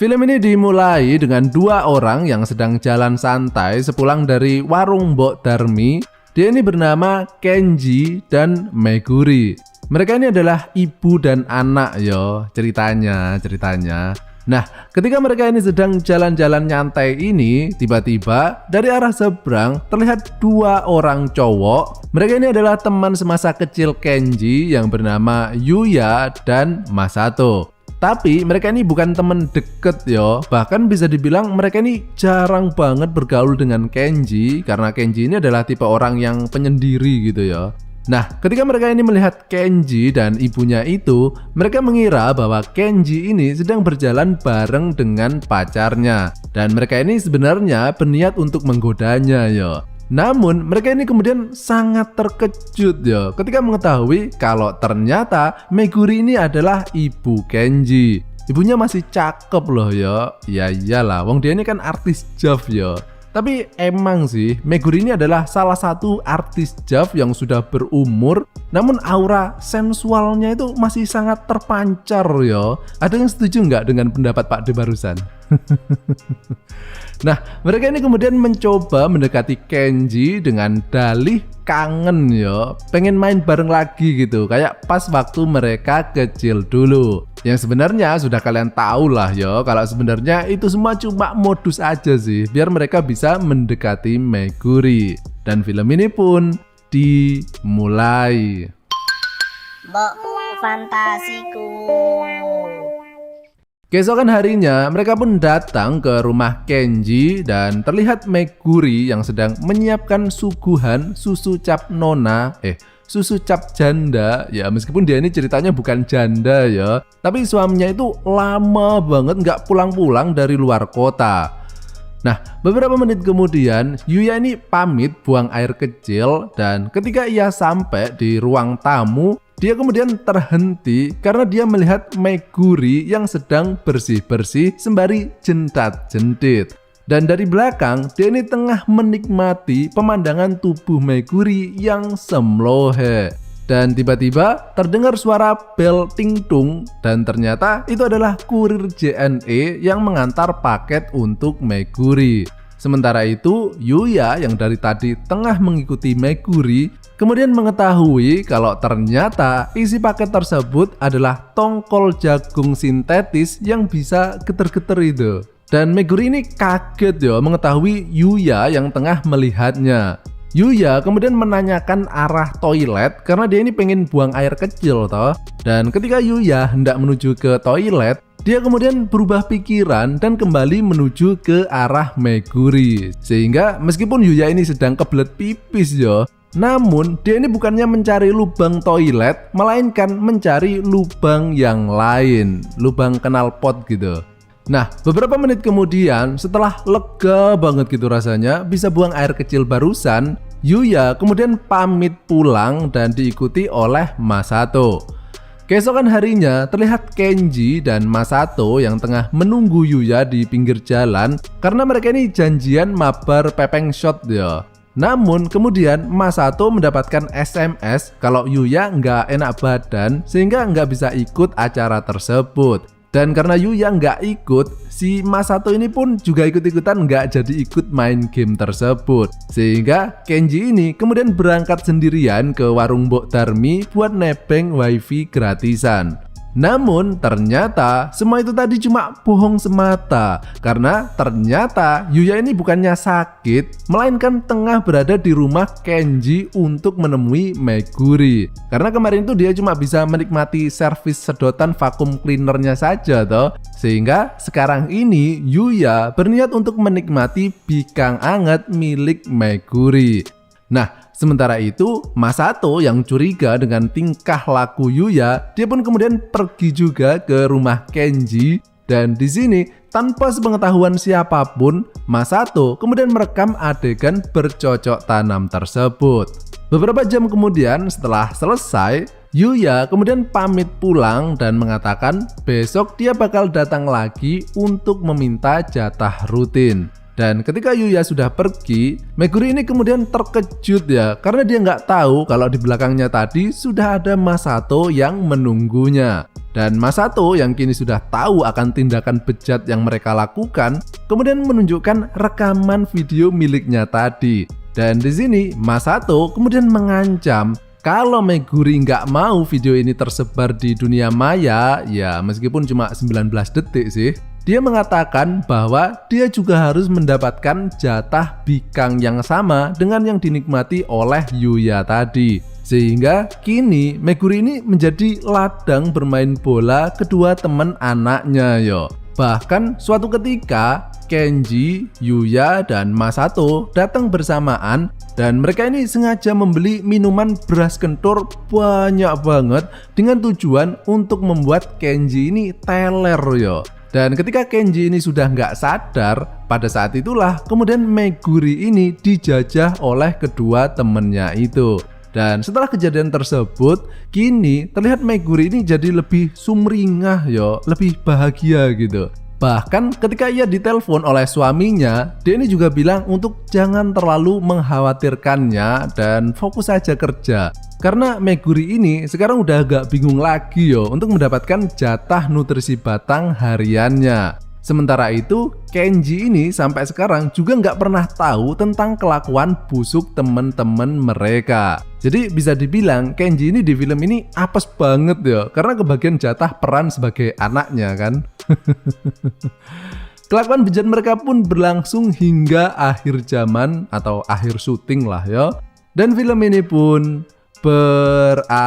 Film ini dimulai dengan dua orang yang sedang jalan santai sepulang dari warung Mbok Darmi. Dia ini bernama Kenji dan Meguri. Mereka ini adalah ibu dan anak yo ceritanya. Nah, ketika mereka ini sedang jalan-jalan nyantai ini, tiba-tiba dari arah seberang terlihat dua orang cowok. Mereka ini adalah teman semasa kecil Kenji yang bernama Yuya dan Masato. Tapi mereka ini bukan teman deket yo. Bahkan bisa dibilang mereka ini jarang banget bergaul dengan Kenji, karena Kenji ini adalah tipe orang yang penyendiri gitu ya. Nah, ketika mereka ini melihat Kenji dan ibunya itu, mereka mengira bahwa Kenji ini sedang berjalan bareng dengan pacarnya. Dan mereka ini sebenarnya berniat untuk menggodanya ya. Namun mereka ini kemudian sangat terkejut ya ketika mengetahui kalau ternyata Meguri ini adalah ibu Kenji. Ibunya masih cakep loh ya. Ya iyalah, wong dia ini kan artis JAV ya. Tapi emang sih Meguri ini adalah salah satu artis JAV yang sudah berumur, namun aura sensualnya itu masih sangat terpancar ya. Ada yang setuju nggak dengan pendapat Pak De barusan? Nah, mereka ini kemudian mencoba mendekati Kenji dengan dalih kangen ya, pengen main bareng lagi gitu, kayak pas waktu mereka kecil dulu. Yang sebenarnya sudah kalian tahu lah ya, kalau sebenarnya itu semua cuma modus aja sih, biar mereka bisa mendekati Meguri. Dan film ini pun dimulai. Mbok fantasiku. Keesokan harinya, mereka pun datang ke rumah Kenji dan terlihat Meguri yang sedang menyiapkan suguhan susu cap nona, susu cap janda. Ya, meskipun dia ini ceritanya bukan janda ya, tapi suaminya itu lama banget nggak pulang-pulang dari luar kota. Nah, beberapa menit kemudian, Yuya ini pamit buang air kecil dan ketika ia sampai di ruang tamu, dia kemudian terhenti karena dia melihat Meguri yang sedang bersih-bersih sembari jentat-jentit. Dan dari belakang, dia ini tengah menikmati pemandangan tubuh Meguri yang semlohe. Dan tiba-tiba terdengar suara bel ting-tung dan ternyata itu adalah kurir JNE yang mengantar paket untuk Meguri. Sementara itu, Yuya yang dari tadi tengah mengikuti Meguri kemudian mengetahui kalau ternyata isi paket tersebut adalah tongkol jagung sintetis yang bisa geter-geter itu. Dan Meguri ini kaget ya mengetahui Yuya yang tengah melihatnya. Yuya kemudian menanyakan arah toilet karena dia ini pengen buang air kecil toh. Dan ketika Yuya hendak menuju ke toilet, dia kemudian berubah pikiran dan kembali menuju ke arah Meguri. Sehingga meskipun Yuya ini sedang kebelet pipis ya, namun dia ini bukannya mencari lubang toilet, melainkan mencari lubang yang lain, lubang knalpot gitu. Nah, beberapa menit kemudian setelah lega banget gitu rasanya bisa buang air kecil barusan, Yuya kemudian pamit pulang dan diikuti oleh Masato. Keesokan harinya terlihat Kenji dan Masato yang tengah menunggu Yuya di pinggir jalan karena mereka ini janjian mabar pepeng shot ya. Namun kemudian Masato mendapatkan SMS kalau Yuya nggak enak badan sehingga nggak bisa ikut acara tersebut. Dan karena Yuya nggak ikut, si Masato ini pun juga ikut-ikutan nggak jadi ikut main game tersebut. Sehingga Kenji ini kemudian berangkat sendirian ke warung Mbok Darmi buat nebeng wifi gratisan. Namun ternyata semua itu tadi cuma bohong semata, karena ternyata Yuya ini bukannya sakit, melainkan tengah berada di rumah Kenji untuk menemui Meguri. Karena kemarin itu dia cuma bisa menikmati servis sedotan vakum cleanernya saja toh. Sehingga sekarang ini Yuya berniat untuk menikmati bikang anget milik Meguri. Nah, sementara itu Masato yang curiga dengan tingkah laku Yuya, dia pun kemudian pergi juga ke rumah Kenji. Dan di sini tanpa sepengetahuan siapapun, Masato kemudian merekam adegan bercocok tanam tersebut. Beberapa jam kemudian setelah selesai, Yuya kemudian pamit pulang dan mengatakan besok dia bakal datang lagi untuk meminta jatah rutin. Dan ketika Yuya sudah pergi, Meguri ini kemudian terkejut ya, karena dia nggak tahu kalau di belakangnya tadi sudah ada Masato yang menunggunya. Dan Masato yang kini sudah tahu akan tindakan bejat yang mereka lakukan, kemudian menunjukkan rekaman video miliknya tadi. Dan di sini Masato kemudian mengancam kalau Meguri nggak mau video ini tersebar di dunia maya, ya meskipun cuma 19 detik sih, dia mengatakan bahwa dia juga harus mendapatkan jatah bikang yang sama dengan yang dinikmati oleh Yuya tadi. Sehingga kini Meguri ini menjadi ladang bermain bola kedua teman anaknya yo. Bahkan suatu ketika Kenji, Yuya, dan Masato datang bersamaan dan mereka ini sengaja membeli minuman beras kentur banyak banget dengan tujuan untuk membuat Kenji ini teler yo. Dan ketika Kenji ini sudah nggak sadar, pada saat itulah kemudian Meguri ini dijajah oleh kedua temennya itu. Dan setelah kejadian tersebut, kini terlihat Meguri ini jadi lebih sumringah yo, lebih bahagia gitu. Bahkan ketika ia ditelepon oleh suaminya, dia ini juga bilang untuk jangan terlalu mengkhawatirkannya dan fokus saja kerja. Karena Meguri ini sekarang udah agak bingung lagi yo untuk mendapatkan jatah nutrisi batang hariannya. Sementara itu, Kenji ini sampai sekarang juga nggak pernah tahu tentang kelakuan busuk temen-temen mereka. Jadi bisa dibilang Kenji ini di film ini apes banget ya, karena kebagian jatah peran sebagai anaknya kan. Kelakuan bejat mereka pun berlangsung hingga akhir zaman atau akhir syuting lah ya. Dan film ini pun berakhir.